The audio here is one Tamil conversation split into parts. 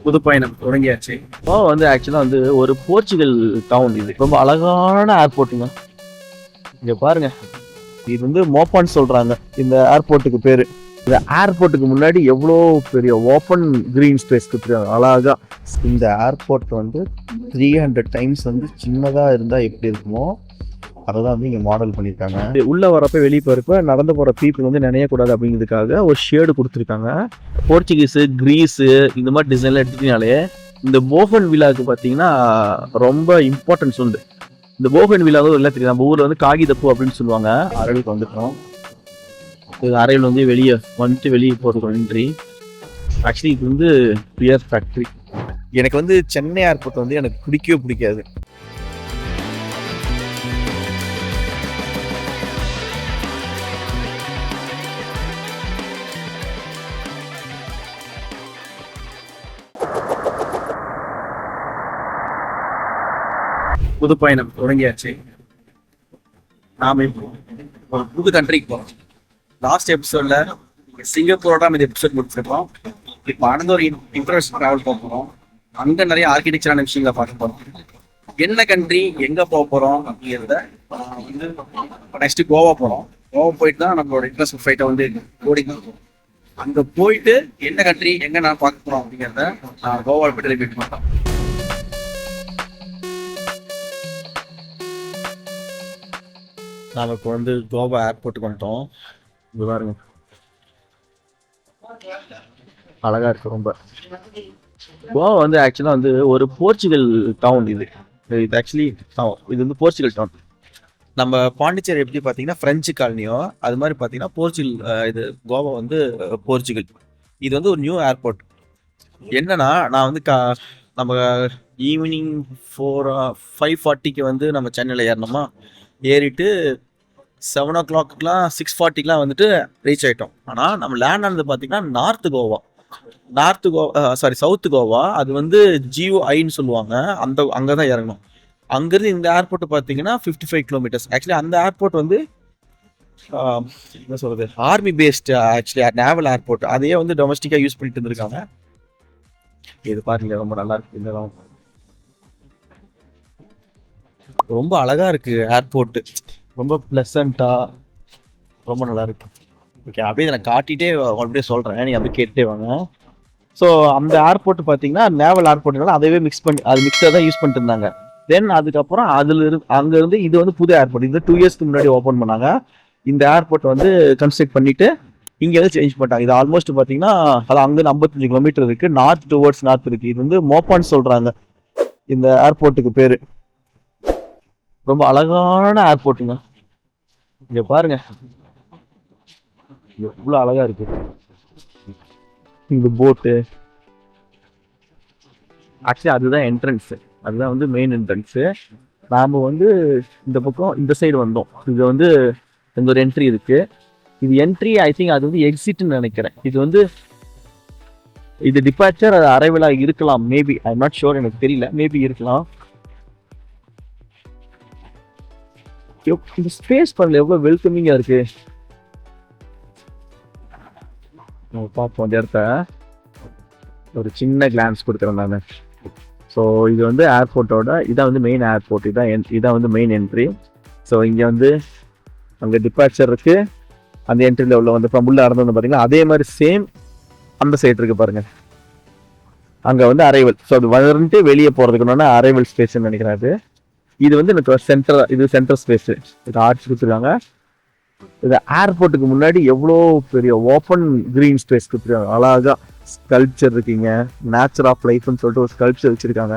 புது பயணம் தொடங்கியாச்சு. வந்து ஆக்சுவலா வந்து ஒரு போர்ச்சுகல் டவுன். இது ரொம்ப அழகான ஏர்போர்ட்டுங்க. இங்க பாருங்க, இது வந்து மோப்பான்னு சொல்றாங்க இந்த ஏர்போர்ட்டுக்கு பேரு. இந்த ஏர்போர்ட்டுக்கு முன்னாடி எவ்வளோ பெரிய ஓப்பன் கிரீன் ஸ்பேஸ் கொடுத்துருக்காங்க அழகா. இந்த ஏர்போர்ட் வந்து 300 டைம்ஸ் வந்து சின்னதா இருந்தா எப்படி இருக்குமோ அதை தான் வந்து இங்கே மாடல் பண்ணியிருக்காங்க. உள்ள வரப்ப வெளியே போகிறப்ப நடந்து போகிற பீப்புள் வந்து நினையக்கூடாது அப்படிங்கிறதுக்காக ஒரு ஷேடு கொடுத்துருக்காங்க. போர்ச்சுகீஸு, கிரீஸு இந்த மாதிரி டிசைன்லாம் எடுத்துக்கினாலே இந்த போகன் விழாவுக்கு பார்த்தீங்கன்னா ரொம்ப இம்பார்ட்டன்ஸ் உண்டு. இந்த போகன் விழாவும் எல்லாம் தெரியும். நம்ம ஊரில் வந்து காகிதப்பூ அப்படின்னு சொல்லுவாங்க. அறைகளுக்கு வந்துட்டோம். இது அறையில் வந்து வெளியே போகிறதுக்கு நன்றி. ஆக்சுவலி இது வந்து பியர் ஃபேக்ட்ரி. எனக்கு வந்து சென்னை ஏர்போர்ட் வந்து எனக்கு பிடிக்கவே பிடிக்காது. புது பயணம் தொடங்கியாச்சு. நாம இப்போ ஒரு புது கண்ட்ரிக்கு போறோம். லாஸ்ட் எபிசோட்ல சிங்கப்பூரோட நம்ம இந்த எபிசோட் முடிச்சிருக்கோம். இப்போ அடுத்த ஒரு இன்டர்நேஷனல் டிராவல் போக போறோம். அங்க நிறைய ஆர்கிடெக்சரான விஷயங்களை பார்க்க போறோம். என்ன கண்ட்ரி, எங்க போக போறோம் அப்படிங்கிறத வந்து நெக்ஸ்ட் கோவா போறோம். கோவா போயிட்டு தான் நம்மளோட இன்டர்நேஷனல் ஃபிளைட்டை வந்து ஓடிக்கலாம். அங்க போயிட்டு என்ன கண்ட்ரி எங்க நான் பார்க்க போறோம் அப்படிங்கிறத நான் கோவாவை பற்றி ரிப்பீட் பண்ணேன். நாம் இப்போ வந்து கோவா ஏர்போர்ட்டுக்கு வந்துட்டோம். இது பாருங்க, அழகா இருக்கு ரொம்ப. கோவா வந்து ஆக்சுவலாக வந்து ஒரு போர்ச்சுகல் டவுன். இது ஆக்சுவலி இது வந்து போர்ச்சுகல் டவுன். நம்ம பாண்டிச்சேரி எப்படி பார்த்தீங்கன்னா ஃப்ரெஞ்சு காலனியோ அது மாதிரி பார்த்தீங்கன்னா போர்ச்சுகல். இது கோவா வந்து போர்ச்சுகல். இது வந்து ஒரு நியூ ஏர்போர்ட். என்னன்னா நான் வந்து நம்ம ஈவினிங் 5:40க்கு வந்து நம்ம சென்னையில் ஏறினோமா, ஏறிட்டு 7 o'clockலாம் 6:40க்குலாம் வந்துட்டு ரீச் ஆகிட்டோம். ஆனால் நம்ம லேண்ட் ஆனது பார்த்தீங்கன்னா சவுத்து கோவா. அது வந்து GOIன்னு சொல்லுவாங்க. அங்கே தான் இறங்கணும். அங்கேருந்து இந்த ஏர்போர்ட் பார்த்தீங்கன்னா 55 kilometers. ஆக்சுவலி அந்த ஏர்போர்ட் வந்து என்ன சொல்கிறது, army based actually naval airport. அதையே வந்து டொமஸ்டிக்காக யூஸ் பண்ணிட்டு இருந்திருக்காங்க. இது பாருங்க, ரொம்ப நல்லா இருக்கு. இந்த ரொம்ப அழகா இருக்கு ஏர்போர்ட்டு. ரொம்ப பிளசண்டா, ரொம்ப நல்லா இருக்கு. ஓகே, அப்படியே நான் காட்டிகிட்டே அப்படியே சொல்கிறேன், நீங்கள் அப்படியே கேட்டுட்டே வாங்க. ஸோ அந்த ஏர்போர்ட் பார்த்தீங்கன்னா நேவல் ஏர்போர்ட்னால அதவே மிக்ஸாக தான் யூஸ் பண்ணிட்டு இருந்தாங்க. தென் அதுக்கப்புறம் அங்கேருந்து இது வந்து புது ஏர்போர்ட். இது 2 yearsக்கு முன்னாடி ஓப்பன் பண்ணாங்க. இந்த ஏர்போர்ட் வந்து கன்ஸ்ட்ரக்ட் பண்ணிட்டு இங்கே வந்து சேஞ்ச் பண்ணிட்டாங்க. இது ஆல்மோஸ்ட் பார்த்தீங்கன்னா அது அங்கேருந்து 55 kilometers இருக்குது. நார்த் இருக்குது. இது வந்து மோப்பான்னு சொல்கிறாங்க இந்த ஏர்போர்ட்டுக்கு பேர். ரொம்ப அழகான ஏர்போர்ட்டுங்க. இங்க பாருங்க, எவ்வளவு அழகா இருக்கு இந்த போட்டு. ஆக்சுவலி அதுதான் என்ட்ரன்ஸ். அதுதான் வந்து மெயின் என்ட்ரன்ஸ். நாம வந்து இந்த பக்கம் இந்த சைடு வந்தோம். இது வந்து இந்த ஒரு என்ட்ரி இருக்கு. இது என்ட்ரி, ஐ திங்க் அது வந்து எக்ஸிட்னு நினைக்கிறேன். இது வந்து இது டிபார்ச்சர், அது அரைவலா இருக்கலாம். Maybe I am not sure, எனக்கு தெரியல. மேபி இருக்கலாம். இந்த ஸ்பேஸ் பண்ணல எவ்வளவு வெல்கமிங்கா இருக்கு. பார்ப்போம் இந்த இடத்த. ஒரு சின்ன கிளான்ஸ் கொடுக்குறேன் நான். ஸோ இது வந்து ஏர்போர்ட்டோட இதான் வந்து மெயின் ஏர்போர்ட். இதான் வந்து மெயின் என்ட்ரி. ஸோ இங்கே வந்து அங்கே டிபார்ச்சர் இருக்கு. அந்த என்ட்ரியில் உள்ள வந்து உள்ள நடந்து வந்து பார்த்தீங்கன்னா அதே மாதிரி சேம் அந்த சைடு இருக்கு பாருங்க. அங்கே வந்து அரைவல். ஸோ அது வந்துட்டு வெளியே போகிறதுக்கு அரைவல் ஸ்பேஸ்ன்னு நினைக்கிறேன். இது வந்து எனக்கு சென்டர் ஸ்பேஸ். இது ஆர்ச் கொடுத்துருக்காங்க. இந்த ஏர்போர்ட்டுக்கு முன்னாடி எவ்வளோ பெரிய ஓப்பன் கிரீன் ஸ்பேஸ் கொடுத்துருக்காங்க அழகா. ஸ்கல்ப்சர் இருக்கீங்க, நேச்சர் ஆஃப் லைஃப்னு சொல்லிட்டு ஒரு ஸ்கல்ப்சர் வச்சிருக்காங்க.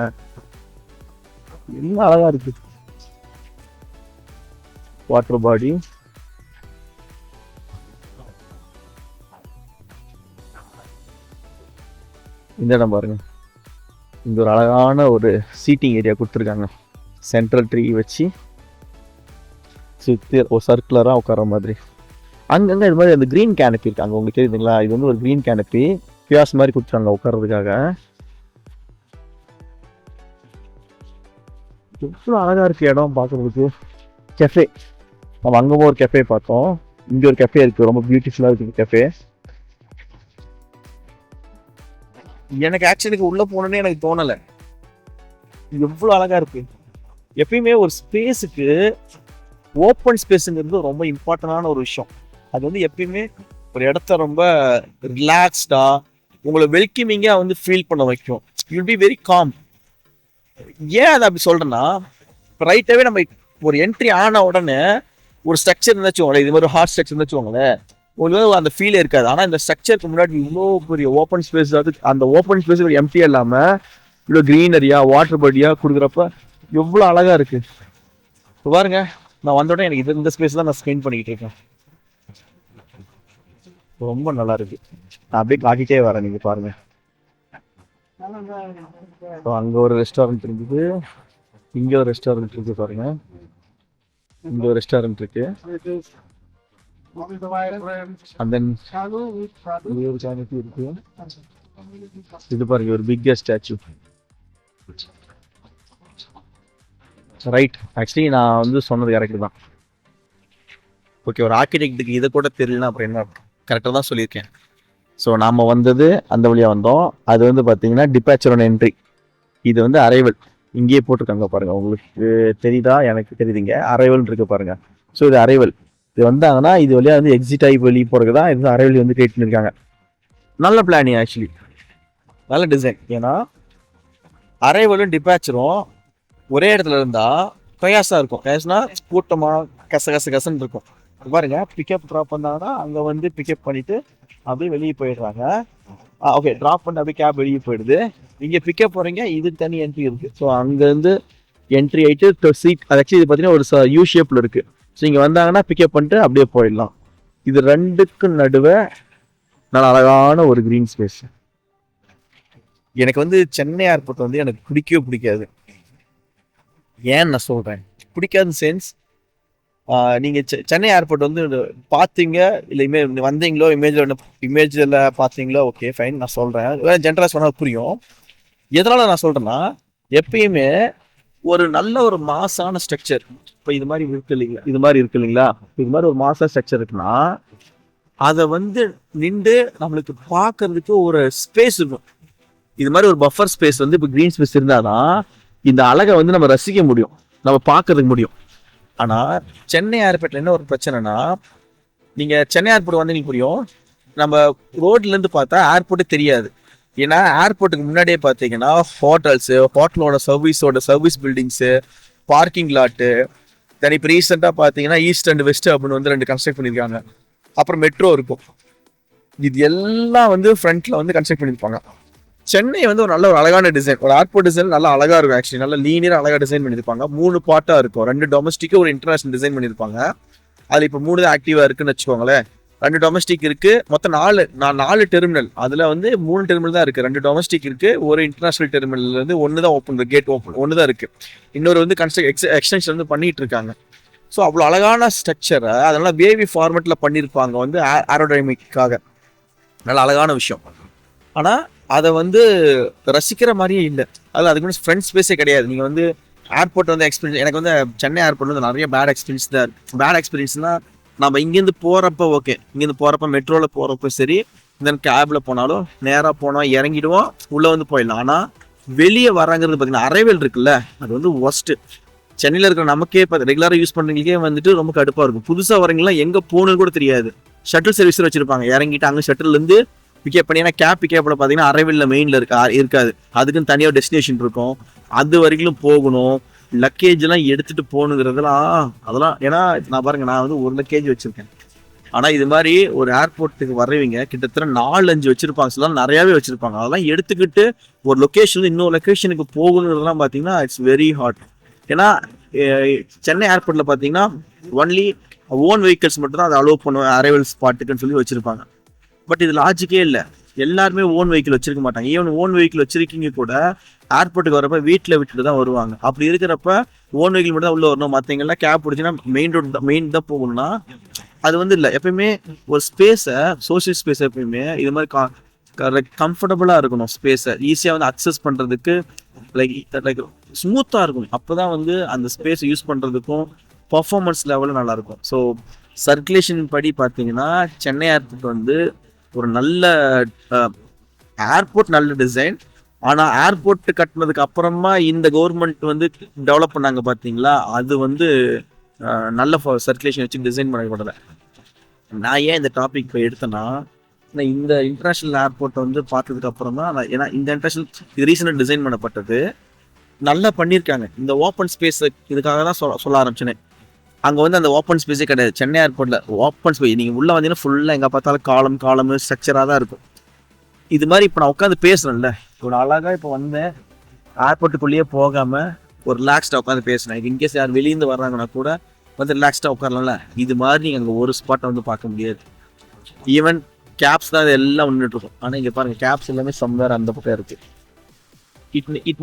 என்ன அழகா இருக்கு. Water body. இந்த இடம் பாருங்க, இங்க ஒரு அழகான ஒரு சீட்டிங் ஏரியா கொடுத்துருக்காங்க. சென்ட்ரல் ட்ரீ வச்சு சுற்றி ஒரு சர்க்குலராக உட்கார மாதிரி. அங்கங்கே இது மாதிரி அந்த க்ரீன் கேனப்பி இருக்காங்க. உங்களுக்கு தெரியுதுங்களா? இது வந்து ஒரு க்ரீன் கேனப்பி பியாஸ் மாதிரி கொடுத்துருக்காங்க உட்கார்றதுக்காக. எவ்வளோ அழகாக இருக்குது இடம் பார்க்குறதுக்கு. கெஃபே, நம்ம அங்கே ஒரு கெஃபே பார்த்தோம். இங்கே ஒரு கெஃபே இருக்குது, ரொம்ப பியூட்டிஃபுல்லாக இருக்குது கெஃபே. எனக்கு ஆக்சுவலி உள்ள போகணுன்னே எனக்கு தோணலை. எவ்வளோ அழகா இருக்கு. எப்பயுமே ஒரு ஸ்பேஸுக்கு ஓப்பன் ஸ்பேஸுங்கிறது ரொம்ப இம்பார்ட்டண்டான ஒரு விஷயம். அது வந்து எப்பயுமே ஒரு இடத்த ரொம்ப ரிலாக்ஸ்டா உங்களை வெல்கமிங்கா வந்து ஃபீல் பண்ண வைக்கும். You'll be very com. ஏன் அதை அப்படி சொல்றேன்னா, ரைட்டாவே நம்ம ஒரு என்ட்ரி ஆன உடனே ஒரு ஸ்ட்ரக்சர் இருந்தாச்சுங்களேன், இது மாதிரி ஒரு ஹார்ட் ஸ்ட்ரக்சர் இருந்தாச்சுங்களேன், உங்களுக்கு அந்த ஃபீலே இருக்காது. ஆனால் இந்த ஸ்ட்ரக்சருக்கு முன்னாடி இவ்வளோ பெரிய ஓப்பன் ஸ்பேஸ், அது அந்த ஓப்பன் ஸ்பேஸ் எம்டியா இல்லாமல் இவ்வளோ க்ரீனரியா வாட்டர் பாடியா கொடுக்குறப்ப எவ்வளோ அழகா இருக்கு. இப்போ பாருங்க, நான் வந்த உடனே எனக்கு இந்த ஸ்பேஸ் தான் நான் ஸ்பெண்ட் பண்ணிக்கிட்டு இருக்கேன். ரொம்ப நல்லா இருக்கு. நான் அப்படியே காட்டிட்டே வரேன், நீங்க பாருங்க. அங்க ஒரு ரெஸ்டாரண்ட் இருக்குது, இங்க ஒரு ரெஸ்டாரண்ட் இருக்கு பாருங்க, இங்க ஒரு ரெஸ்டாரண்ட் இருக்கு. And then ஒரு சாமிக்கு இருக்கு. இது பாருங்க, ஒரு பிக்கஸ்ட் ஸ்டாச்சு. ரைட், ஆக்சுவலி நான் வந்து சொன்னது கரெக்ட் தான். ஓகே, ஒரு ஆர்கிடெக்டுக்கு இதை கூட தெரியலனா அப்புறம் என்ன? கரெக்டாக தான் சொல்லியிருக்கேன். ஸோ நாம் வந்தது அந்த வழியாக வந்தோம். அது வந்து பார்த்தீங்கன்னா டிபாச்சர் ஆன் என்ட்ரி. இது வந்து அரைவல் இங்கேயே போட்டிருக்காங்க பாருங்க, உங்களுக்கு தெரியுதா? எனக்கு தெரியுதுங்க, அரைவல் இருக்கு பாருங்க. ஸோ இது அரைவல். இது வந்தாங்கன்னா இது வழியாக வந்து எக்ஸிட் ஆகி வெளியே போகிறது தான் இது அரைவல் வந்து கிரியேட் பண்ணியிருக்காங்க. நல்ல பிளானிங் ஆக்சுவலி, நல்ல டிசைன். ஏன்னா அரைவலும் டிபாச்சரும் ஒரே இடத்துல இருந்தா கயாசா இருக்கும். கயாஸ்னா கூட்டமா கசன்னு இருக்கும். பாருங்க, பிக்கப் ட்ராப் பண்ணாங்கன்னா அங்க வந்து பிக்கப் பண்ணிட்டு அப்படியே வெளியே போயிடுறாங்க. ஓகே, ட்ராப் பண்ணி அப்படியே கேப் வெளியே போயிடுது. நீங்க பிக்கப் போறீங்க, இது தனி என்ட்ரி இருக்கு. ஸோ அங்க இருந்து என்ட்ரி ஆயிட்டு சீட், ஆக்சுவலி இது பார்த்தீங்கன்னா ஒரு யூ ஷேப்ல இருக்கு. ஸோ இங்க வந்தாங்கன்னா பிக்கப் பண்ணிட்டு அப்படியே போயிடலாம். இது ரெண்டுக்கு நடுவே நல்ல அழகான ஒரு கிரீன் ஸ்பேஸ். எனக்கு வந்து சென்னை ஏர்போர்ட் வந்து எனக்கு பிடிக்கவே பிடிக்காது. ஏன்னு நான் சொல்றேன், பிடிக்காத சென்ஸ், நீங்க சென்னை ஏர்போர்ட் வந்து பாத்தீங்க இல்லை வந்தீங்களோ, இமேஜ்ல பாத்தீங்களோ, ஓகே ஃபைன், நான் சொல்றேன் ஜென்ரலா சொன்னா புரியும். எதனால நான் சொல்றேன்னா, எப்பயுமே ஒரு நல்ல ஒரு மாசான ஸ்ட்ரக்சர், இப்போ இது மாதிரி இருக்கு இல்லைங்களா, இது மாதிரி ஒரு மாசா ஸ்ட்ரக்சர் இருக்குன்னா அதை வந்து நின்று நம்மளுக்கு பார்க்கறதுக்கு ஒரு ஸ்பேஸ் இருக்கும். இது மாதிரி ஒரு பஃபர் ஸ்பேஸ் வந்து இப்போ கிரீன் ஸ்பேஸ் இருந்தாதான் இந்த அழகை வந்து நம்ம ரசிக்க முடியும், நம்ம பார்க்கறதுக்கு முடியும். ஆனா சென்னை ஏர்போர்ட்ல என்ன ஒரு பிரச்சனைனா, நீங்க சென்னை ஏர்போர்ட் வந்து நீங்க புரியும், நம்ம ரோட்ல இருந்து பார்த்தா ஏர்போர்ட்டே தெரியாது. ஏன்னா ஏர்போர்ட்டுக்கு முன்னாடியே பார்த்தீங்கன்னா ஹோட்டல்ஸு, ஹோட்டலோட சர்வீஸ் பில்டிங்ஸு, பார்க்கிங் லாட்டு, தென் இப்போ ரீசெண்டாக பார்த்தீங்கன்னா ஈஸ்ட் அண்ட் வெஸ்ட் அப்படின்னு வந்து 2 கன்ஸ்ட்ரக்ட் பண்ணியிருக்காங்க. அப்புறம் மெட்ரோ இருக்கும். இது எல்லாம் வந்து ஃப்ரண்ட்ல வந்து கன்ஸ்ட்ரக்ட் பண்ணியிருப்பாங்க. சென்னை வந்து ஒரு நல்ல ஒரு அழகான டிசைன், ஒரு ஏர்போர்ட் டிசைன் நல்லா அழகா இருக்கும். ஆக்சுவலி நல்லா லீனியர் அழகா டிசைன் பண்ணியிருப்பாங்க. 3 பார்ட்டா இருக்கும், 2 டொமஸ்டிக் ஒரு இன்டர்நேஷனல் டிசைன் பண்ணியிருப்பாங்க. அது இப்போ 3 தான் ஆக்டிவா இருக்குன்னு வச்சுக்கோங்களேன். 2 டொமஸ்டிக் இருக்கு, மொத்தம் 4 டெர்மினல். அதுல வந்து 3 டெர்மினல் தான் இருக்கு. 2 டொமஸ்டிக் இருக்கு, ஒரு இன்டர்நேஷனல் டெர்மினல் வந்து 1 தான் ஓப்பன், கேட் ஓப்பன் 1 தான் இருக்கு. இன்னொரு வந்து எக்ஸ்டென்ஷன் வந்து பண்ணிட்டு இருக்காங்க. ஸோ அவ்வளோ அழகான ஸ்ட்ரக்சரை அதனால வேவி ஃபார்மெட்ல பண்ணியிருப்பாங்க வந்து ஏரோடைனமிக்காக. நல்ல அழகான விஷயம். ஆனா அதை வந்து ரசிக்கிற மாதிரியே இல்லை. அதுக்கு முன்னாடி ஃப்ரண்ட் ஸ்பேஸே கிடையாது. நீங்கள் வந்து ஏர்போர்ட் வந்து எக்ஸ்பீரியன்ஸ், எனக்கு வந்து சென்னை ஏர்போர்ட் வந்து நிறைய பேட் எக்ஸ்பீரியன்ஸ் தான் இருக்கு. பேட் எக்ஸ்பீரியன்ஸ்னா, நம்ம இங்கேருந்து போகிறப்ப ஓகே, இங்கேருந்து போகிறப்ப மெட்ரோவில் போகிறப்ப சரி, தென் கேபில் போனாலும் நேராக போனோம், இறங்கிடுவோம், உள்ளே வந்து போயிடலாம். ஆனால் வெளியே வராங்கிறது பார்த்தீங்கன்னா அரைவல் இருக்குல்ல, அது வந்து ஒஸ்ட்டு. சென்னையில் இருக்கிற நமக்கே இப்போ ரெகுலராக யூஸ் பண்ணுறவங்களுக்கே வந்துட்டு ரொம்ப கடுப்பாக இருக்கும். புதுசாக வரவங்களாம் எங்கே போகணுன்னு கூட தெரியாது. ஷட்டில் சர்வீஸ் வச்சிருப்பாங்க, இறங்கிட்டு அங்கே ஷட்டில்லேருந்து பிக்கப் பண்ணி. ஏன்னா பிக்கப்பில் பார்த்தீங்கன்னா அரைவலில் மெயினில் இருக்காது, அதுக்குன்னு தனியாக டெஸ்டினேஷன் இருக்கும். அது வரைக்கும் போகணும், லக்கேஜ் எல்லாம் எடுத்துட்டு போகணுங்கிறதுலாம் அதெல்லாம். ஏன்னா நான் பாருங்க, நான் வந்து 1 லக்கேஜ் வச்சிருக்கேன். ஆனால் இது மாதிரி ஒரு ஏர்போர்ட்டுக்கு வர்றவங்க கிட்டத்தட்ட 4-5 வச்சிருப்பாங்க, சில நிறையாவே வச்சிருப்பாங்க. அதெல்லாம் எடுத்துக்கிட்டு ஒரு லொக்கேஷன் இன்னொரு லொக்கேஷனுக்கு போகணுங்கிறதுலாம் பார்த்தீங்கன்னா இட்ஸ் வெரி ஹார்ட். ஏன்னா சென்னை ஏர்போர்ட்ல பார்த்தீங்கன்னா ஒன்லி ஓன் வெஹிக்கிள்ஸ் மட்டும் தான் அதை அலோவ் பண்ணுவேன் அரைவல் ஸ்பாட்டுக்குன்னு சொல்லி வச்சிருப்பாங்க. பட் இது லாஜிக்கே இல்லை. எல்லாருமே ஓன் வெஹிக்கிள் வச்சிருக்க மாட்டாங்க. ஈவன் ஓன் வெஹிக்கிள் வச்சிருக்கீங்க கூட ஏர்போர்ட்டுக்கு வரப்ப வீட்டில் விட்டுட்டு தான் வருவாங்க. அப்படி இருக்கிறப்ப ஓன் வெஹிக்கிள் மட்டும் தான் உள்ள வரணும். மற்றவங்கெல்லாம் கேப் பிடிச்சின்னா மெயின் தான் போகணும்னா அது வந்து இல்லை. எப்பயுமே ஒரு ஸ்பேஸை, சோசியல் ஸ்பேஸ் எப்பயுமே இது மாதிரி கம்ஃபர்டபுளாக இருக்கணும். ஸ்பேஸை ஈஸியாக வந்து அக்சஸ் பண்ணுறதுக்கு லைக் ஸ்மூத்தாக இருக்கணும். அப்போ தான் வந்து அந்த ஸ்பேஸை யூஸ் பண்ணுறதுக்கும் பர்ஃபார்மன்ஸ் லெவலும் நல்லாயிருக்கும். ஸோ சர்க்குலேஷன் படி பார்த்தீங்கன்னா சென்னை ஏர்போர்ட் வந்து ஒரு நல்ல ஏர்போர்ட் நல்ல டிசைன். ஆனா ஏர்போர்ட் கட்டினதுக்கு அப்புறமா இந்த கவர்மெண்ட் வந்து டெவலப் பண்ணாங்க பாத்தீங்களா, அது வந்து நல்ல சர்க்குலேஷன் வச்சு டிசைன் பண்ணப்படலை. நான் ஏன் இந்த டாபிக் இப்போ எடுத்தேன்னா, இந்த இன்டர்நேஷனல் ஏர்போர்ட்டை வந்து பார்த்ததுக்கு அப்புறம் தான் ஏன்னா இந்த இன்டர்நேஷனல் இது ரீசெண்டாக டிசைன் பண்ணப்பட்டது, நல்லா பண்ணியிருக்காங்க. இந்த ஓப்பன் ஸ்பேஸ் இதுக்காக தான் சொல்ல ஆரம்பிச்சேனே. அங்கே வந்து அந்த ஓப்பன் ஸ்பேஸே கிடையாது. சென்னை ஏர்போர்ட்டில் ஓப்பன் ஸ்பேஸ் நீங்கள் உள்ளே வந்தீங்கன்னா ஃபுல்லாக எங்கே பார்த்தாலும் காலம் ஸ்ட்ரக்சராக தான் இருக்கும். இது மாதிரி இப்போ நான் உட்காந்து பேசுகிறேன்ல, ஒரு அழகாக இப்போ வந்தேன், ஏர்போர்ட்டுக்குள்ளேயே போகாமல் ஒரு ரிலாக்ஸ்டாக உட்காந்து பேசுகிறேன். இன்கேஸ் யார் வெளியேந்து வர்றாங்கன்னா கூட வந்து ரிலாக்ஸ்டாக உட்காரலாம்ல. இது மாதிரி நீங்கள் அங்கே ஒரு ஸ்பாட்டை வந்து பார்க்க முடியாது. ஈவன் கேப்ஸ் தான் எல்லாம் ஒன்றுட்டு இருக்கும். ஆனால் இங்கே பாருங்கள், கேப்ஸ் எல்லாமே சம்வேர் அந்த பக்கம் இருக்குது. It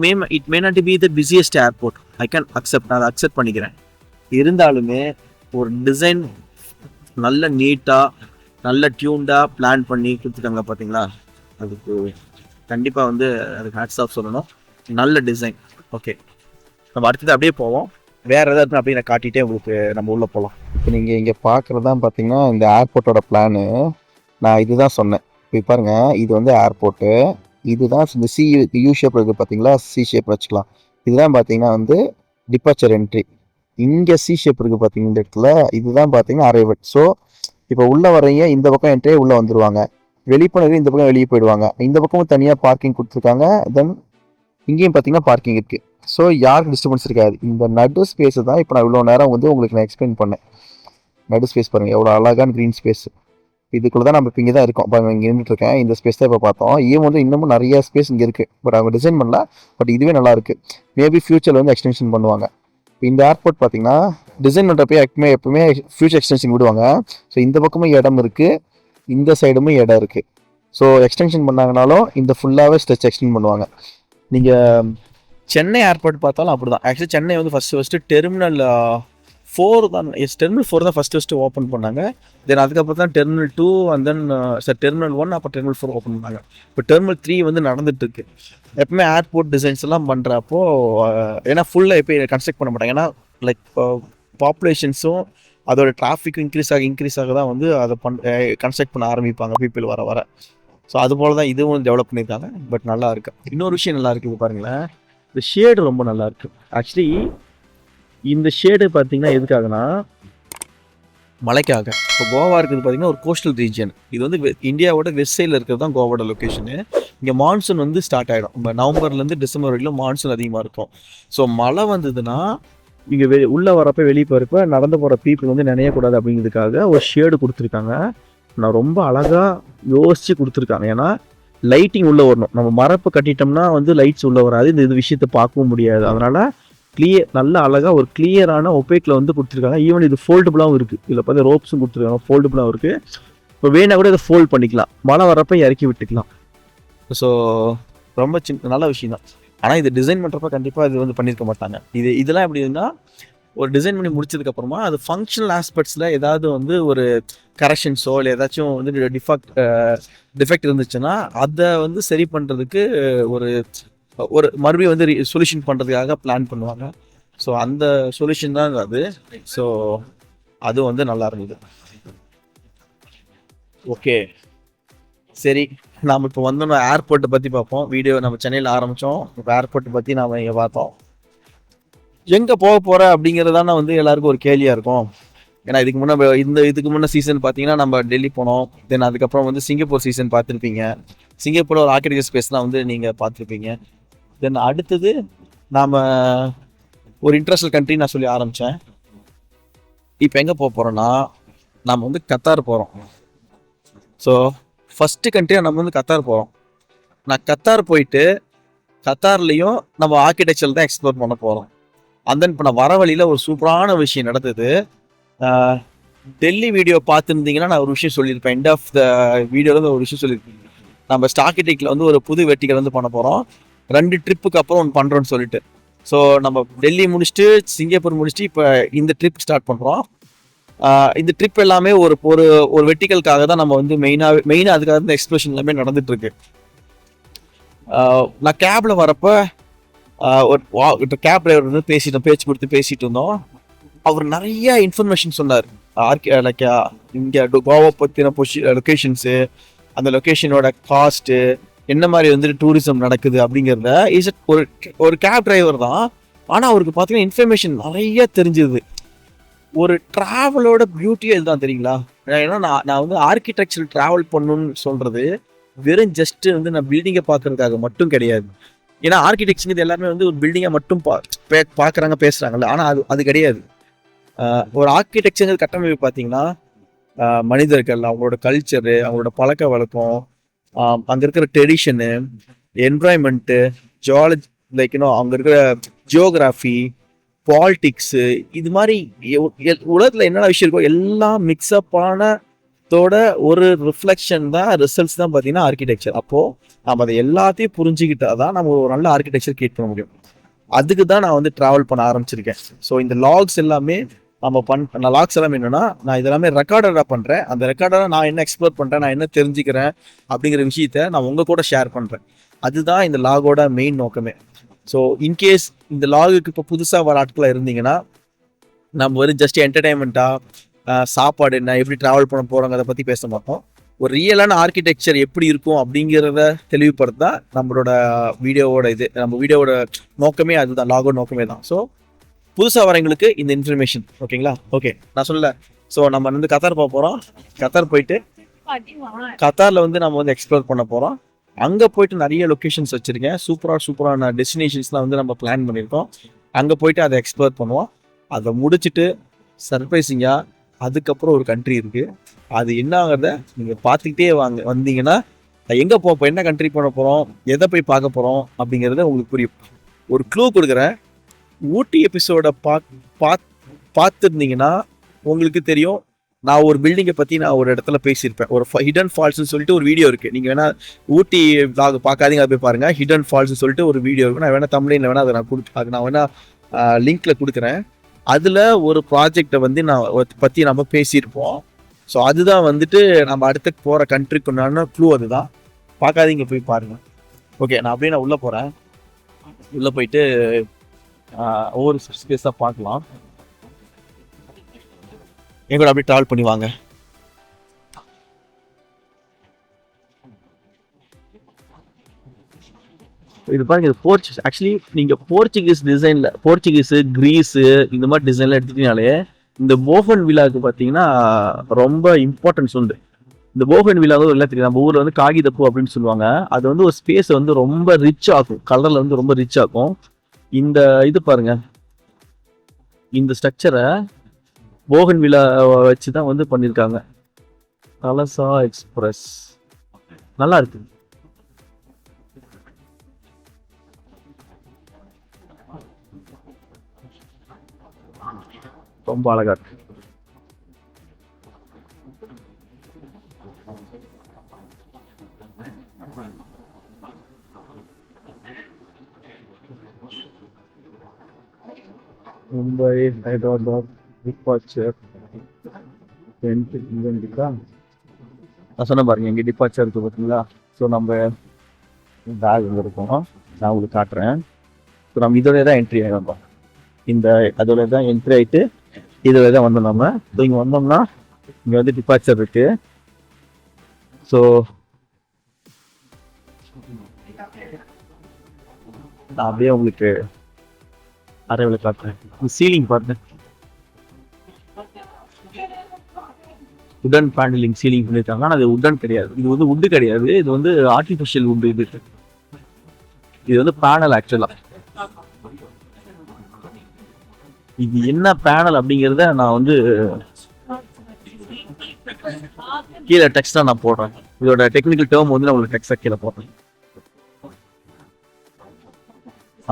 may not be the busiest airport, I can accept, நான் அதை அக்செப்ட் பண்ணிக்கிறேன். இருந்தாலுமே ஒரு டிசைன் நல்ல நீட்டாக நல்ல டியூன்டாக பிளான் பண்ணி கொடுத்துருக்காங்க பார்த்தீங்களா, அதுக்கு கண்டிப்பாக வந்து அதுக்கு ஹேட்ஸ் ஆஃப் சொல்லணும். நல்ல டிசைன். ஓகே, நம்ம அடுத்தது அப்படியே போவோம். வேறு ஏதாவது அப்படியே நான் காட்டிகிட்டே உங்களுக்கு நம்ம உள்ளே போகலாம். இப்போ நீங்கள் இங்கே பார்க்குறது தான் பார்த்தீங்கன்னா இந்த ஏர்போர்ட்டோட பிளானு. நான் இதுதான் சொன்னேன். இப்போ பாருங்கள், இது வந்து ஏர்போர்ட்டு, இதுதான் இந்த யூ ஷேப் இருக்குது பார்த்தீங்களா, சி ஷேப் வச்சுக்கலாம். இதுதான் பார்த்தீங்கன்னா வந்து டிபார்ச்சர் என்ட்ரி. இங்கே சி ஷேப் இருக்குது பார்த்தீங்கன்னா இந்த இடத்துல, இதுதான் பார்த்தீங்கன்னா அரைவல். ஸோ இப்போ உள்ளே வர்றீங்க, இந்த பக்கம் என்ட்ரி உள்ளே வந்துடுவாங்க, வெளிப்போனது இந்த பக்கம் வெளியே போயிடுவாங்க. இந்த பக்கமும் தனியாக பார்க்கிங் கொடுத்துருக்காங்க. தென் இங்கேயும் பார்த்தீங்கன்னா பார்க்கிங் இருக்குது. ஸோ யாருக்கு டிஸ்டர்பன்ஸ் இருக்காது. இந்த நடு ஸ்பேஸை தான் இப்போ நான் இவ்வளோ நேரம் வந்து உங்களுக்கு நான் எக்ஸ்பிளைன் பண்ணேன். நடு ஸ்பேஸ் பாருங்கள் எவ்வளோ அழகான க்ரீன் ஸ்பேஸ். இதுக்குள்ளே தான் நம்ம இப்போ இங்கே தான் இருக்கோம். பாருங்கள், இங்கே இருந்துட்டுருக்கேன். இந்த ஸ்பேஸ் தான் இப்போ பார்த்தோம். ஈவன் வந்து இன்னமும் நிறைய ஸ்பேஸ் இங்கே இருக்குது. பட் அவங்க டிசைன் பண்ணல, பட் இதுவே நல்லா இருக்குது. மேபி ஃபியூச்சரில் வந்து எக்ஸ்டென்ஷன் பண்ணுவாங்க. இந்த ஏர்போர்ட் பார்த்தீங்கன்னா டிசைன் பண்ணுறப்ப எப்பவுமே ஃபியூச்சர் எக்ஸ்டென்ஷன் விடுவாங்க. ஸோ இந்த பக்கமும் இடம் இருக்குது, இந்த சைடுமே இடம் இருக்குது. ஸோ எக்ஸ்டென்ஷன் பண்ணாங்கனாலும் இந்த ஃபுல்லாகவே ஸ்ட்ரெச் எக்ஸ்டென்ட் பண்ணுவாங்க. நீங்கள் சென்னை ஏர்போர்ட் பார்த்தாலும் அப்படி தான். ஆக்சுவலி சென்னை வந்து ஃபஸ்ட்டு டெர்மினல் 4 தான். டெர்மினல் 4 தான் ஃபஸ்ட்டு ஓப்பன் பண்ணாங்க. தென் அதுக்கப்புறம் தான் டெர்மினல் 2 அண்ட் தென் டெர்மினல் 1, அப்போ டெர்மினல் 4 ஓப்பன் பண்ணாங்க. இப்போ டெர்மினல் 3 வந்து நடந்துட்டுருக்கு. எப்பவுமே ஏர்போர்ட் டிசைன்ஸ் எல்லாம் பண்ணுறப்போ ஏன்னா ஃபுல்லாக எப்போ கன்ஸ்ட்ரக்ட் பண்ண மாட்டாங்க. ஏன்னா லைக் பாப்புலேஷன்ஸும் அதோட டிராஃபிக்கும் இன்க்ரீஸ் ஆக தான் வந்து அதை கன்ஸ்ட்ரக்ட் பண்ண ஆரம்பிப்பாங்க பீப்புள் வர. ஸோ அது போல தான் இதுவும் டெவலப் பண்ணியிருக்காங்க. பட் நல்லா இருக்கு. இன்னொரு விஷயம் நல்லா இருக்குது பாருங்களேன், இந்த ஷேடு ரொம்ப நல்லா இருக்கு. ஆக்சுவலி இந்த ஷேடு பார்த்தீங்கன்னா எதுக்காகனா மலைக்காக. இப்போ கோவா இருக்குது பார்த்தீங்கன்னா ஒரு கோஸ்டல் ரீஜன். இது வந்து இந்தியாவோட வெஸ்ட் சைடில் இருக்கிறது தான் கோவாவோட லொக்கேஷனு. இங்கே மான்சூன் வந்து ஸ்டார்ட் ஆகிடும். இப்போ நவம்பர்லேருந்து டிசம்பர் வரைக்கும் மான்சூன் அதிகமாக இருக்கும். ஸோ மழை வந்ததுன்னா இங்கே உள்ளே வரப்போ வெளியே போகிறப்ப நடந்து போகிற பீப்புள் வந்து நினையக்கூடாது அப்படிங்கிறதுக்காக ஒரு ஷேடு கொடுத்துருக்காங்க. நான் ரொம்ப அழகாக யோசித்து கொடுத்துருக்காங்க. ஏன்னா லைட்டிங் உள்ளே வரணும். நம்ம மரப்பு கட்டிட்டோம்னா வந்து லைட்ஸ் உள்ளே வராது, இந்த விஷயத்தை பார்க்கவும் முடியாது. அதனால் நல்ல அழகாக ஒரு கிளியரான ஒப்பேக்கில் வந்து கொடுத்துருக்காங்க. ஈவன் இது ஃபோல்டபுளாகவும் இருக்குது. இதில் பார்த்து ரோப்ஸும் கொடுத்துருக்காங்க, ஃபோல்டபுளாகவும் இருக்குது. இப்போ வேணா கூட இதை ஃபோல்ட் பண்ணிக்கலாம், மழை வரப்போ இறக்கி விட்டுக்கலாம். ஸோ ரொம்ப நல்ல விஷயம் தான். ஆனால் இது டிசைன் பண்ணுறப்ப கண்டிப்பாக இது வந்து பண்ணியிருக்க மாட்டாங்க. இதெல்லாம் எப்படி இருந்தால் ஒரு டிசைன் பண்ணி முடிச்சதுக்கப்புறமா அது ஃபங்க்ஷனல் ஆஸ்பெக்ட்ஸில் ஏதாவது வந்து ஒரு கரெக்ஷன்ஸோ இல்லை ஏதாச்சும் வந்து டிஃபெக்ட் இருந்துச்சுன்னா அதை வந்து சரி பண்ணுறதுக்கு ஒரு மறுபடியும் வந்து சொல்யூஷன் பண்ணுறதுக்காக பிளான் பண்ணுவாங்க. ஸோ அந்த சொல்யூஷன் தான் அது. ஸோ அது வந்து நல்லா இருந்தது. ஓகே, சரி, நாம் இப்போ வந்து நம்ம ஏர்போர்ட்டை பற்றி பார்ப்போம். வீடியோ நம்ம சென்னையில் ஆரம்பித்தோம், இப்போ ஏர்போர்ட்டை பற்றி நாம் இங்கே பார்த்தோம். எங்கே போக போகிற அப்படிங்கிறதான வந்து எல்லாருக்கும் ஒரு கேள்வியாக இருக்கும். ஏன்னா இதுக்கு முன்னே சீசன் பார்த்தீங்கன்னா நம்ம டெல்லி போனோம். தென் அதுக்கப்புறம் வந்து சிங்கப்பூர் சீசன் பார்த்துருப்பீங்க. சிங்கப்பூரில் ஒரு ஆர்கிடெக்சர் ஸ்பேஸ்லாம் வந்து நீங்கள் பார்த்துருப்பீங்க. தென் அடுத்தது நாம் ஒரு இன்டர்நேஷ்னல் கண்ட்ரி நான் சொல்லி ஆரம்பித்தேன். இப்போ எங்கே போக போகிறோன்னா நம்ம வந்து கத்தார் போகிறோம். ஸோ ஃபஸ்ட்டு கண்ட்ரியாக நம்ம வந்து கத்தார் போகிறோம். நான் கத்தார் போயிட்டு கத்தார்லேயும் நம்ம ஆர்கிடெக்சர் தான் எக்ஸ்ப்ளோர் பண்ண போகிறோம். அந்த இப்போ நான் வர வழியில் ஒரு சூப்பரான விஷயம் நடந்தது. டெல்லி வீடியோ பார்த்துருந்தீங்கன்னா நான் ஒரு விஷயம் சொல்லியிருப்பேன். எண்ட் ஆஃப் த வீடியோவில் ஒரு விஷயம் சொல்லியிருப்பேன். நம்ம ஸ்டார்கிடெக்டில் வந்து ஒரு புது வெர்டிகல் வந்து பண்ண போகிறோம். 2 ட்ரிப்புக்கு அப்புறம் ஒன்று பண்ணுறோன்னு சொல்லிட்டு. ஸோ நம்ம டெல்லி முடிச்சுட்டு சிங்கப்பூர் முடிச்சுட்டு இப்போ இந்த ட்ரிப் ஸ்டார்ட் பண்ணுறோம். இந்த ட்ரிப் எல்லாமே ஒரு ஒரு வெர்டிகலுக்காக தான் நம்ம வந்து மெயினாக அதுக்காக இந்த எக்ஸ்ப்ளோஷன் எல்லாமே நடந்துட்டுருக்கு. நான் கேபில் வரப்போ ஒரு கேப் டிரைவர் வந்து பேசிட்டு இருந்தோம். அவர் நிறைய இன்ஃபர்மேஷன் சொன்னார். இங்கே கோவா பற்றின லொக்கேஷன்ஸு, அந்த லொக்கேஷனோட காஸ்ட்டு, என்ன மாதிரி வந்துட்டு டூரிசம் நடக்குது அப்படிங்கிறத ஒரு கேப் டிரைவர் தான். ஆனால் அவருக்கு பார்த்தீங்கன்னா இன்ஃபர்மேஷன் நிறைய தெரிஞ்சுது. ஒரு ட்ராவலோட பியூட்டியே இதுதான் தெரியுங்களா. ஏன்னா நான் வந்து ஆர்கிடெக்சர் ட்ராவல் பண்ணணும்னு சொல்றது வெறும் ஜஸ்ட் வந்து நான் பில்டிங்கை பார்க்கறதுக்காக மட்டும் கிடையாது. ஏன்னா ஆர்கிடெக்சர் எல்லாருமே வந்து ஒரு பில்டிங்கை மட்டும் பார்க்குறாங்க பேசுகிறாங்கல்ல. ஆனால் அது கிடையாது. ஒரு ஆர்கிடெக்சர் கட்டமைப்பு பார்த்தீங்கன்னா மனிதர்கள், அவங்களோட கல்ச்சரு, அவங்களோட பழக்க வழக்கம், அங்கே இருக்கிற ட்ரெடிஷனு, என்வரான்மெண்ட்டு, ஜியாலஜி, லைக் அங்கே இருக்கிற ஜியோகிராஃபி, பாலிடிக்ஸு, இது மாதிரி உலகத்தில் என்னென்ன விஷயம் இருக்கோ எல்லாம் மிக்ஸ்அப்பானதோட ஒரு ரிஃப்ளெக்ஷன் தான், ரிசல்ட்ஸ் தான் பார்த்தீங்கன்னா ஆர்கிடெக்சர். அப்போது நம்ம அதை எல்லாத்தையும் புரிஞ்சுக்கிட்டா தான் நம்ம ஒரு நல்ல ஆர்கிடெக்சர் கிரியேட் பண்ண முடியும். அதுக்கு தான் நான் வந்து ட்ராவல் பண்ண ஆரம்பிச்சிருக்கேன். ஸோ இந்த லாக்ஸ் எல்லாமே லாக்ஸ் எல்லாமே என்னன்னா, நான் இதெல்லாமே ரெக்கார்டராக பண்ணுறேன். அந்த ரெக்கார்டராக நான் என்ன எக்ஸ்ப்ளோர் பண்ணுறேன், நான் என்ன தெரிஞ்சுக்கிறேன் அப்படிங்கிற விஷயத்த நான் உங்கள் கூட ஷேர் பண்ணுறேன். அதுதான் இந்த லாகோட மெயின் நோக்கமே. ஸோ இன்கேஸ் இந்த லாகுக்கு இப்போ புதுசாக வர ஆட்களாக இருந்தீங்கன்னா, நம்ம வெறும் ஜஸ்ட் என்டர்டைன்மெண்ட்டாக சாப்பாடு என்ன, எப்படி ட்ராவல் பண்ண போகிறோங்க அதை பற்றி பேச மாட்டோம். ஒரு ரியலான ஆர்கிடெக்சர் எப்படி இருக்கும் அப்படிங்கிறத தெளிவுபடுத்தா நம்மளோட வீடியோவோட நம்ம வீடியோவோட நோக்கமே அதுதான், லாகோ நோக்கமே தான். ஸோ புதுசாக வரவங்களுக்கு இந்த இன்ஃபர்மேஷன் ஓகேங்களா. ஓகே, நான் சொல்லல. ஸோ நம்ம வந்து கத்தார் போக போகிறோம். கத்தார் போயிட்டு கத்தாரில் வந்து நம்ம வந்து எக்ஸ்ப்ளோர் பண்ண போகிறோம். அங்கே போயிட்டு நிறைய லொக்கேஷன்ஸ் வச்சுருக்கேன். சூப்பரான டெஸ்டினேஷன்ஸ்லாம் வந்து நம்ம பிளான் பண்ணியிருக்கோம். அங்கே போயிட்டு அதை எக்ஸ்ப்ளோர் பண்ணுவோம். அதை முடிச்சுட்டு சர்ப்ரைசிங்காக அதுக்கப்புறம் ஒரு கண்ட்ரி இருக்குது. அது என்ன ஆகிறத நீங்கள் பார்த்துக்கிட்டே வந்தீங்கன்னா எங்கே போகிறோம், என்ன கண்ட்ரி பண்ண போகிறோம், எதை போய் பார்க்க போகிறோம் அப்படிங்கிறத உங்களுக்கு புரியும். ஒரு க்ளூ கொடுக்குறேன். ஊட்டி எபிசோட பார்த்துருந்தீங்கன்னா உங்களுக்கு தெரியும், நான் ஒரு பில்டிங்கை பற்றி நான் ஒரு இடத்துல பேசியிருப்பேன். ஒரு ஹிடன் ஃபால்ஸ்னு சொல்லிட்டு ஒரு வீடியோ இருக்குது. நீங்கள் வேணால் ஊட்டி vlog பார்க்காதீங்க, அதை போய் பாருங்கள். ஹிடன் ஃபால்ஸ்னு சொல்லிட்டு ஒரு வீடியோ இருக்குது. நான் வேணால் தமிழில் வேணால் அதை நான் வேணால் லிங்க்கில் கொடுக்குறேன். அதில் ஒரு ப்ராஜெக்டை வந்து பற்றி நம்ம பேசியிருப்போம். ஸோ அதுதான் வந்துட்டு நம்ம அடுத்து போகிற கண்ட்ரிக்குண்டான க்ளூ. அதுதான், பார்க்காதீங்க, போய் பாருங்கள். ஓகே, நான் உள்ளே போகிறேன். உள்ளே போயிட்டு ஒவ்வொரு ஸ்பேஸாக பார்க்கலாம். என் கூட அப்படியே ட்ராவல் பண்ணி வாங்க. இது பாருங்க, இது போர்ச்சுகீஸ். ஆக்சுவலி நீங்கள் போர்ச்சுகீஸ் டிசைனில், போர்ச்சுகீஸு, கிரீஸு இந்த மாதிரி டிசைன்லாம் எடுத்துக்கிட்டீங்கனாலே இந்த போகன் விழாவுக்கு பார்த்தீங்கன்னா ரொம்ப இம்பார்ட்டன்ஸ் உண்டு. இந்த போகன் விழா வந்து எல்லாம் தெரியும். நம்ம ஊரில் வந்து காகிதப்பூ அப்படின்னு சொல்லுவாங்க. அது வந்து ஒரு ஸ்பேஸை வந்து ரொம்ப ரிச் ஆகும், கலரில் வந்து ரொம்ப ரிச் ஆகும். இந்த இது பாருங்க, இந்த ஸ்ட்ரக்சரை போகன் விழா வச்சு தான் வந்து பண்ணியிருக்காங்க. கலசா எக்ஸ்பிரஸ் நல்லா இருக்கு. ரொம்ப அழகா இருக்கு. மும்பை, ஹைதராபாத், டிபார்ச்சர். நான் சொன்ன பாருங்க, இங்கே டிபார்ச்சர் இருக்கு பார்த்தீங்களா. ஸோ நம்ம பேக் இங்கே இருக்கோம், நான் உங்களுக்கு காட்டுறேன். ஸோ நம்ம இதோட தான் என்ட்ரி ஆகிடும். அதோட தான் என்ட்ரி ஆகிட்டு இதோட தான் வந்தோம் நம்ம. ஸோ இங்கே வந்தோம்னா இங்கே வந்து டிபார்ச்சர் இருக்கு. ஸோ நான் அப்படியே உங்களுக்கு அரைவில் காட்டுறேன். சீலிங் பாருங்க, உடன் பேனலிங் சீலிங் பண்ணியிருக்காங்க. ஆனால் அது உடன் கிடையாது, இது வந்து உட்டு கிடையாது, இது வந்து ஆர்டிஃபிஷியல் உட்டு. இது வந்து பேனல். ஆக்சுவலா இது என்ன பேனல் அப்படிங்கிறத நான் வந்து கீழே டெக்ஸ்டா நான் போடுறேன். இதோட டெக்னிக்கல் டேர்ம் வந்து நான் உங்களுக்கு டெக்ஸ்டா கீழே போடுறேன்.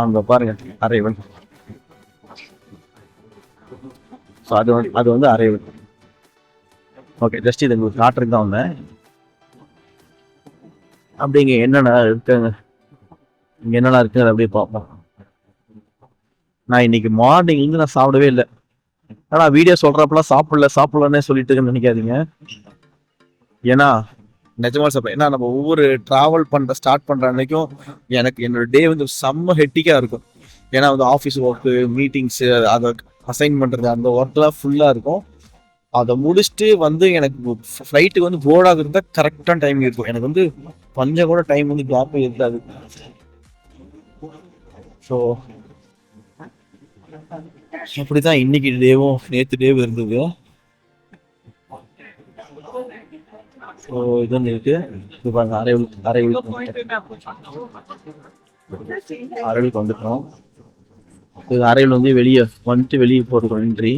அங்க பாருங்க, அரைவல். ஸோ அது வந்து அரைவல். ஓகே, ஜஸ்ட் இது உங்களுக்கு காட்டுறதுக்கு தான் வந்தேன். அப்படிங்க என்னென்ன இருக்குங்க, இங்கே என்னென்ன இருக்குங்க அதை அப்படியே பார்ப்போம். நான் இன்னைக்கு மார்னிங் வந்து நான் சாப்பிடவே இல்லை. ஆனால் வீடியோ சொல்கிறப்பெல்லாம் சாப்பிடலன்னே சொல்லிட்டு நினைக்காதீங்க. ஏன்னா நிஜமா சாப்பிட்றேன். ஏன்னா நம்ம ஒவ்வொரு ட்ராவல் ஸ்டார்ட் பண்ணுற அன்னைக்கும் எனக்கு என்னோட டே வந்து செம்ம ஹெட்டிக்காக இருக்கும். ஏன்னா வந்து ஆஃபீஸ் ஒர்க்கு, மீட்டிங்ஸு, அதை அசைன் பண்ணுறது, அந்த ஒர்க்லாம் ஃபுல்லாக இருக்கும். அதை முடிச்சுட்டு வந்து எனக்கு ஃப்ளைட்டுக்கு வந்து போர்ட் ஆகுறது தான் கரெக்டான டைமிங் இருக்கும். எனக்கு வந்து கொஞ்சம் கூட டைம் வந்து கேப்பே இருக்காது. ஸோ அப்படிதான் இன்னைக்கு டேவும் நேற்று டேவும் இருந்தது. ஸோ இது வந்து இருக்கு. இது பாருங்க, அரைவுக்கு வந்துட்டோம். இது அரைவில் வந்து வெளியே போகிறதுக்கு என்ட்ரி.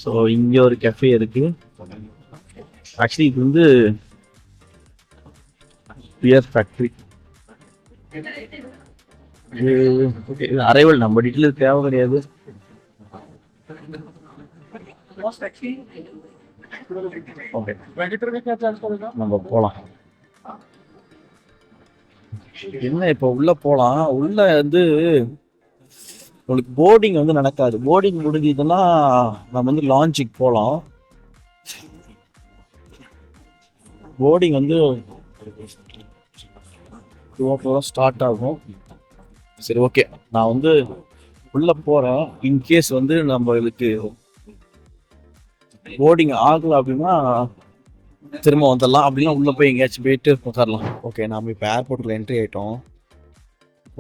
ஸோ இங்கே ஒரு கெஃபே இருக்கு. ஆக்சுவலி இது வந்து பியர் ஃபேக்ட்ரி. இது அரைவல், நம்ம டீட்டெயில் தேவை கிடையாது. ஓகே, நம்ம போகலாம். என்ன இப்போ உள்ள போகலாம். உள்ள வந்து உங்களுக்கு போர்டிங் வந்து நடக்காது. போர்டிங் முடிஞ்சதுன்னா நம்ம வந்து லான்ச்சுக்கு போகலாம். போர்டிங் வந்து 2 ஸ்டார்ட் ஆகும். சரி, ஓகே, நான் வந்து உள்ள போறேன். இன்கேஸ் வந்து நம்மளுக்கு போர்டிங் ஆகல அப்படின்னா திரும்ப வந்துடலாம். அப்படின்னா உள்ள போய் எங்கேயாச்சும் போயிட்டு உட்காரலாம். ஓகே, நம்ம இப்போ ஏர்போர்ட்டில் என்ட்ரி ஆகிட்டோம்.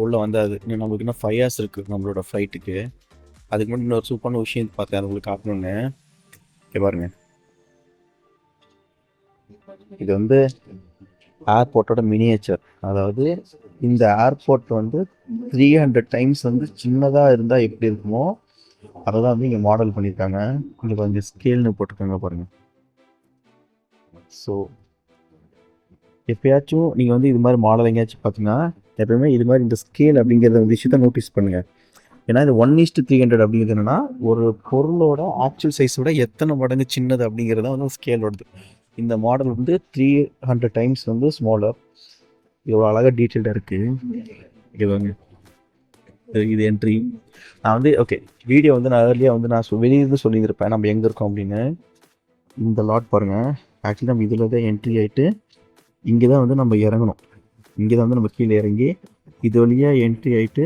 உள்ள வந்தாது. இன்னும் நம்மளுக்கு இன்னும் 5 hours இருக்கு நம்மளோட ஃப்ளைட்டுக்கு. அதுக்கு முன்னாடி இன்னொரு சூப்பரான விஷயம் பார்த்தேன், அது உங்களுக்கு காட்டணும்னு. இங்கே பாருங்க, இது வந்து ஏர்போர்ட்டோட மினியேச்சர். அதாவது இந்த ஏர்போர்ட் வந்து 300 times வந்து சின்னதாக இருந்தால் எப்படி இருக்குமோ அதை தான் வந்து இங்கே மாடல் பண்ணியிருக்காங்க. இங்கே கொஞ்சம் ஸ்கேல்னு போட்டிருக்காங்க பாருங்க. ஸோ எப்பயாச்சும் நீங்கள் வந்து இது மாதிரி மாடல் எங்கேயாச்சும் பார்த்தீங்கன்னா எப்பயுமே இது மாதிரி இந்த ஸ்கேல் அப்படிங்கிறத விஷயத்த நோட்டீஸ் பண்ணுங்கள். ஏன்னா இது 1:300 அப்படிங்கிறது என்னன்னா ஒரு பொருளோட ஆக்சுவல் சைஸோட எத்தனை மடங்கு சின்னது அப்படிங்கிறத வந்து ஸ்கேல் வருது. இந்த மாடல் வந்து 300 times வந்து ஸ்மாலர். இவ்வளோ அழகாக டீட்டெயில்டாக இருக்குது. இதுவாங்க, இது என்ட்ரி. நான் வந்து ஓகே, வீடியோ வந்து நான் ஏர்லியாக வந்து நான் வெளியிருந்து சொல்லியிருப்பேன் நம்ம எங்கே இருக்கோம் அப்படின்னு. இந்த லாட் பாருங்கள். ஆக்சுவலி நம்ம இதில் தான் என்ட்ரி ஆகிட்டு இங்கே தான் வந்து நம்ம இறங்கணும். இங்கே தான் வந்து நம்ம கீழே இறங்கி இது வழியாக என்ட்ரி ஆகிட்டு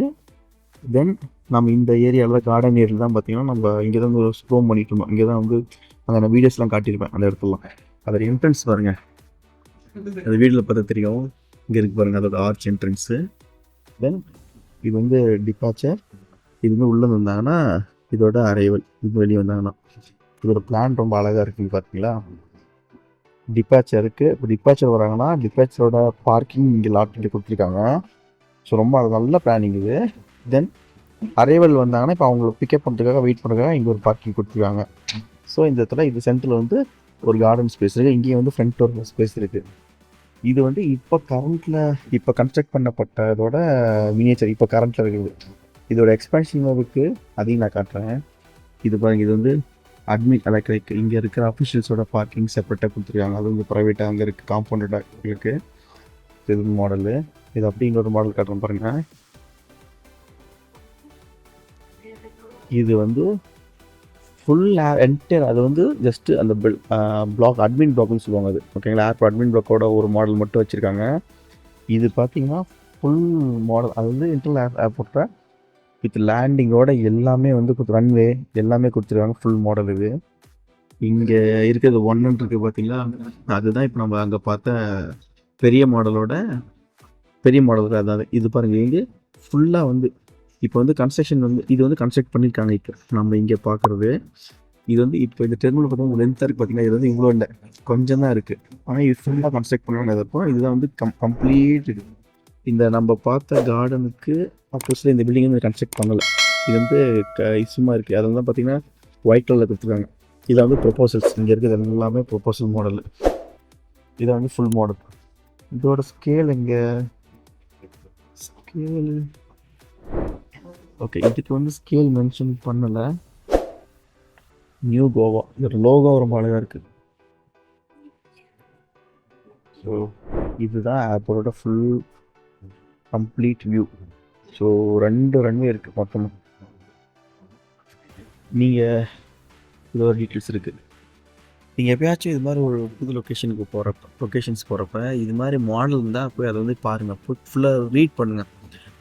தென் நம்ம இந்த ஏரியாவில் தான் கார்டன் ஏரியாவில் தான் பார்த்தீங்கன்னா நம்ம இங்கே தான் வந்து ஸ்க்ரோம் பண்ணிட்டு இருந்தோம். இங்கே தான் வந்து அந்த நான் வீடியோஸ்லாம் காட்டியிருப்பேன் அந்த இடத்துலாம். அதோட என்ட்ரன்ஸ் பாருங்கள், அந்த வீடியோவில் பார்த்தா தெரியும். இங்கே இருக்கு பாருங்கள் அதோட ஆர்ச் என்ட்ரன்ஸு. தென் இது வந்து டிபார்ச்சர். இது வந்து உள்ளே வந்தாங்கன்னா இதோட அரைவல். இது வெளியே வந்தாங்கன்னா இதோட பிளான் ரொம்ப அழகாக இருக்குன்னு பார்த்தீங்களா. டிபார்ச்சர் இருக்குது. இப்போ டிபார்ச்சர் வராங்கன்னா டிபார்ச்சரோட பார்க்கிங் இங்கே லாட் இங்கே கொடுத்துருக்காங்க. ஸோ ரொம்ப நல்ல பிளானிங் இது. தென் அரைவல் வந்தாங்கன்னா இப்போ அவங்களை பிக்கப் பண்ணுறதுக்காக வெயிட் பண்ணுறதுக்காக இங்கே ஒரு பார்க்கிங் கொடுத்துருக்காங்க. ஸோ இந்த இடத்துல இது சென்டரில் வந்து ஒரு கார்டன் ஸ்பேஸ் இருக்குது. இங்கேயும் வந்து ஃப்ரண்ட் ஒரு ஸ்பேஸ் இருக்குது. இது வந்து இப்போ இப்போ கன்ஸ்ட்ரக்ட் பண்ணப்பட்டதோட மினியேச்சர் இப்போ கரண்ட்டில் இருக்குது. இதோட எக்ஸ்பென்ஷன் இருக்குது, அதையும் நான் காட்டுறேன். இது பாருங்கள், இது வந்து அட்மின் லைக் இங்கே இருக்கிற அஃபிஷியல்ஸோட பார்க்கிங் செப்பரேட்டாக கொடுத்துருக்காங்க. அது வந்து ப்ரைவேட்டாக அங்கே இருக்குது, காம்பவுண்டடாக இருக்குது. இது மாடலு. இது அப்படி இன்னொரு மாடல் காட்டுறேன் பாருங்கள். இது வந்து ஃபுல் என்டையர், அது வந்து ஜஸ்ட்டு அந்த பிளாக் அட்மின் பிளாக்னு சொல்லுவாங்க அது. ஓகேங்களா, ஏர்போர்ட் அட்மின் பிளாக்கோட ஒரு மாடல் மட்டும் வச்சுருக்காங்க. இது பார்த்தீங்கன்னா ஃபுல் மாடல். அது வந்து இன்டர்னல் ஏர்போர்ட்டில் வித் லேண்டிங்கோட எல்லாமே வந்து ரன்வே எல்லாமே கொடுத்துருக்காங்க. ஃபுல் மாடல் இது. இங்கே இருக்கிறது 1 இருக்குது பார்த்தீங்களா, அதுதான் இப்போ நம்ம அங்கே பார்த்த பெரிய மாடலோட அதாவது இது பாருங்கள். இங்கே ஃபுல்லாக வந்து இப்போ வந்து கன்ஸ்ட்ரக்ஷன் வந்து இது வந்து கன்ஸ்ட்ரக்ட் பண்ணியிருக்காங்க. இப்போ நம்ம இங்கே பார்க்குறது இது வந்து இப்போ இந்த டெர்மினல் பார்த்தீங்கன்னா லென்த்தாக இருக்குது பார்த்தீங்கன்னா. இது வந்து இவ்வளோ இல்லை, கொஞ்சம் தான் இருக்குது. ஆனால் இது ஃபுல்லாக கன்ஸ்ட்ரக்ட் பண்ணுவாங்க. எதப்போ இதுதான் வந்து கம்ப்ளீட் இது. இந்த நம்ம பார்த்த கார்டனுக்கு ஆப்போசிட்டில் இந்த பில்டிங் வந்து கன்ஸ்ட்ரக்ட் பண்ணலை. இது வந்து சும்மா இருக்குது. அது வந்து பார்த்தீங்கன்னா ஒயிட் கலரில் கொடுத்துருக்காங்க. இதில் வந்து ப்ரொபோசல்ஸ் இங்கே இருக்குது எல்லாமே ப்ரொபோசல் மாடல். இதை வந்து ஃபுல் மாடல். இதோட ஸ்கேல் இங்கே ஸ்கேல் ஓகே, இதுக்கு வந்து ஸ்கேல் மென்ஷன் பண்ணலை. நியூ கோவா, இதோட லோகோ ரொம்ப அழகாக இருக்குது. ஸோ இதுதான் ஏர்போர்ட்டோட full complete view. So 2 runway இருக்குது மொத்தமாக. நீங்கள் இதோட டீட்டெயில்ஸ் இருக்குது. நீங்கள் எப்பயாச்சும் இது மாதிரி ஒரு புது லொக்கேஷன்ஸ் போகிறப்ப இது மாதிரி மாடல் இருந்தால் போய் அதை வந்து பாருங்கள், ஃபுல்லாக ரீட் பண்ணுங்கள்.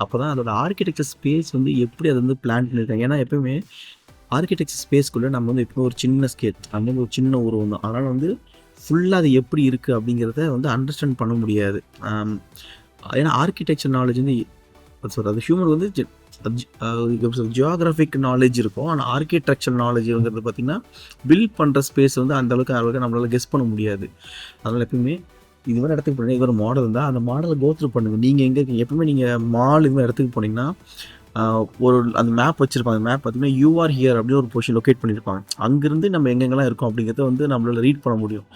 அப்போ தான் அதோட ஆர்கிடெக்சர் ஸ்பேஸ் வந்து எப்படி அதை வந்து பிளான் பண்ணியிருக்காங்க. ஏன்னா எப்பவுமே ஆர்கிடெக்சர் ஸ்பேஸ்க்குள்ளே நம்ம வந்து இப்போ ஒரு சின்ன ஸ்கேல் அந்த ஒரு சின்ன உருவம் தான். அதனால் வந்து ஃபுல்லாக அது எப்படி இருக்குது அப்படிங்கிறத வந்து அண்டர்ஸ்டாண்ட் பண்ண முடியாது. ஏன்னா ஆர்கிடெக்சர் நாலேஜ் வந்து அது ஹியூமன் வந்து ஜியோகிராஃபிக் நாலேஜ் இருக்கும். ஆனால் ஆர்கிடெக்சர் நாலேஜுங்கிறது பார்த்திங்கன்னா பில்ட் பண்ணுற ஸ்பேஸ் வந்து அந்தளவுக்கு நம்மளால் கெஸ் பண்ண முடியாது. அதனால் எப்பவுமே இது மாதிரி இடத்துக்கு போனீங்கன்னா இது ஒரு மாடல் இருந்தால் அந்த மாடலை கோத்ரூ பண்ணுங்கள். நீங்கள் எங்கே இருக்கீங்க எப்பவுமே நீங்கள் மால் இது மாதிரி இடத்துக்கு போனீங்கன்னா ஒரு அந்த மேப் வச்சுருப்பாங்க. மேப் பார்த்திங்கன்னா யூஆர் ஹியர் அப்படின்னு ஒரு பொசிஷன் லொக்கேட் பண்ணியிருப்பாங்க. அங்கேருந்து நம்ம எங்கெங்கெல்லாம் இருக்கோம் அப்படிங்கிறத வந்து நம்மளால் ரீட் பண்ண முடியும்.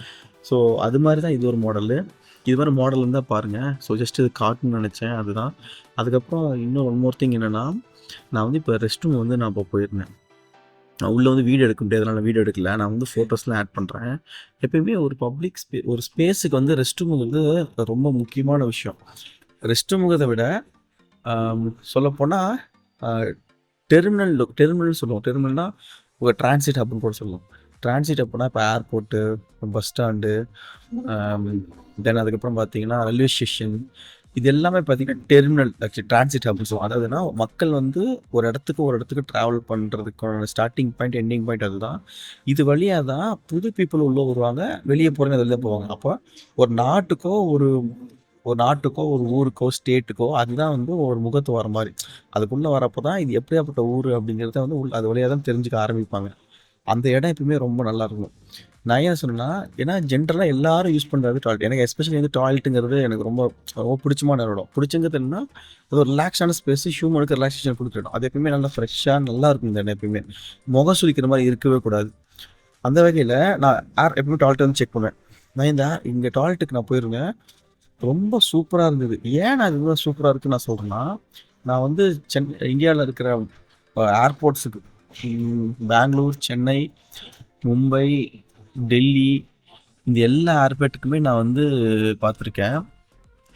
ஸோ அது மாதிரி தான் இது ஒரு மாடலு. இது மாதிரி மாடல் இருந்தால் பாருங்கள். ஸோ ஜஸ்ட் இது காட்டணும்னு நினச்சேன், அதுதான். அதுக்கப்புறம் இன்னும் ஒன் மோர் திங் என்னென்னா, நான் வந்து இப்போ ரெஸ்ட் ரூம் வந்து நான் இப்போ போயிருந்தேன். நான் உள்ளே வந்து வீடியோ எடுக்க முடியாது, அதனால் வீடியோ எடுக்கல. நான் வந்து ஃபோட்டோஸ்லாம் ஆட் பண்ணுறேன். எப்பயுமே ஒரு பப்ளிக் ஒரு ஸ்பேஸுக்கு வந்து ரெஸ்ட் ரூம் வந்து ரொம்ப முக்கியமான விஷயம். ரெஸ்ட் ரூமுங்கிறத விட சொல்லப்போனால் டெர்மினல் சொல்லுவோம். டெர்மினல்னால் ஒரு டிரான்சிட் ஹப்னு கூட சொல்லுவோம். டிரான்சிட் ஹப்னா இப்போ ஏர்போர்ட்டு, பஸ் ஸ்டாண்டு, தென் அதுக்கப்புறம் பார்த்தீங்கன்னா ரயில்வே ஸ்டேஷன், இது எல்லாமே பார்த்தீங்கன்னா டெர்மினல் ஆக்சுவலி டிரான்சிட் ஹப்னு சொல்லுவோம். அதாவதுன்னா மக்கள் வந்து ஒரு இடத்துக்கு ட்ராவல் பண்ணுறதுக்கான ஸ்டார்டிங் பாயிண்ட் எண்டிங் பாயிண்ட் அதுதான். இது வழியாக தான் புது பீப்புள் உள்ளே வருவாங்க, வெளியே போகிறவங்க அதில் போவாங்க. அப்போ ஒரு நாட்டுக்கோ ஒரு ஊருக்கோ ஸ்டேட்டுக்கோ அதுதான் வந்து ஒரு முகத்து வர மாதிரி. அதுக்குள்ளே வரப்போ தான் இது எப்படியாப்பட்ட ஊர் அப்படிங்கிறத வந்து அது வழியாக தான் தெரிஞ்சுக்க ஆரம்பிப்பாங்க. அந்த இடம் எப்பவுமே ரொம்ப நல்லாயிருக்கும். நான் ஏன் சொன்னேன்னா, ஏன்னா ஜென்ரலாக எல்லாரும் யூஸ் பண்ணுறது டாய்லெட். எனக்கு எஸ்பெஷலி வந்து டாய்லெட்டுங்கிறது எனக்கு ரொம்ப ரொம்ப பிடிச்சமான இடம். பிடிச்சங்கிறது என்னன்னா, அது ஒரு ரிலாக்ஸான ஸ்பேஸ், ஹியூமனுக்கு ரிலாக்ஸேஷன் கொடுக்குற இடம். அது எப்பவுமே நல்லா ஃப்ரெஷ்ஷாக நல்லா இருக்கும். இந்த இடம் எப்பயுமே முகம் சுளிக்கிற மாதிரி இருக்கவே கூடாது. அந்த வகையில் நான் எப்பவுமே டாய்லெட் வந்து செக் பண்ணுவேன். நான் இங்கே டாய்லெட்டுக்கு நான் போயிருந்தேன், ரொம்ப சூப்பராக இருந்தது. ஏன் நான் இது சூப்பராக இருக்குன்னு நான் சொல்கிறேன்னா, நான் வந்து இந்தியாவில் இருக்கிற ஏர்போர்ட்ஸுக்கு பெங்களூர், சென்னை, மும்பை, டெல்லி இந்த எல்லா ஏர்போர்ட்டுக்குமே நான் வந்து பார்த்துருக்கேன்.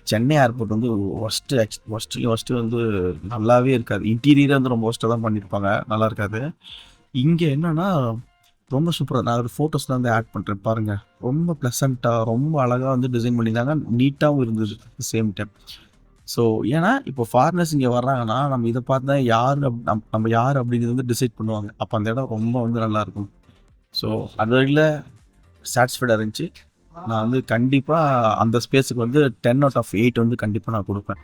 சென்னை ஏர்போர்ட் வந்து ஒஸ்ட்டு வந்து நல்லாவே இருக்காது. இன்டீரியரை வந்து ரொம்ப ஒஸ்ட்டாக தான் பண்ணியிருப்பாங்க, நல்லா இருக்காது. இங்கே என்னென்னா ரொம்ப சூப்பராக. நான் ஒரு ஃபோட்டோஸ்லாம் வந்து ஆட் பண்ணுறேன் பாருங்கள். ரொம்ப ப்ளசண்ட்டாக ரொம்ப அழகாக வந்து டிசைன் பண்ணியிருந்தாங்க, நீட்டாகவும் இருந்தது சேம் டைம். ஸோ ஏன்னா இப்போ ஃபாரினர்ஸ் இங்கே வர்றாங்கன்னா நம்ம இதை பார்த்து தான் நம்ம யார் அப்படிங்கிறது வந்து டிசைட் பண்ணுவாங்க. அப்போ அந்த இடம் ரொம்ப வந்து நல்லாயிருக்கும். ஸோ அது வரையில் சாட்டிஸ்ஃபைடாக இருந்துச்சு. நான் வந்து கண்டிப்பாக அந்த ஸ்பேஸுக்கு வந்து 10 out of 8 வந்து கண்டிப்பாக நான் கொடுப்பேன்.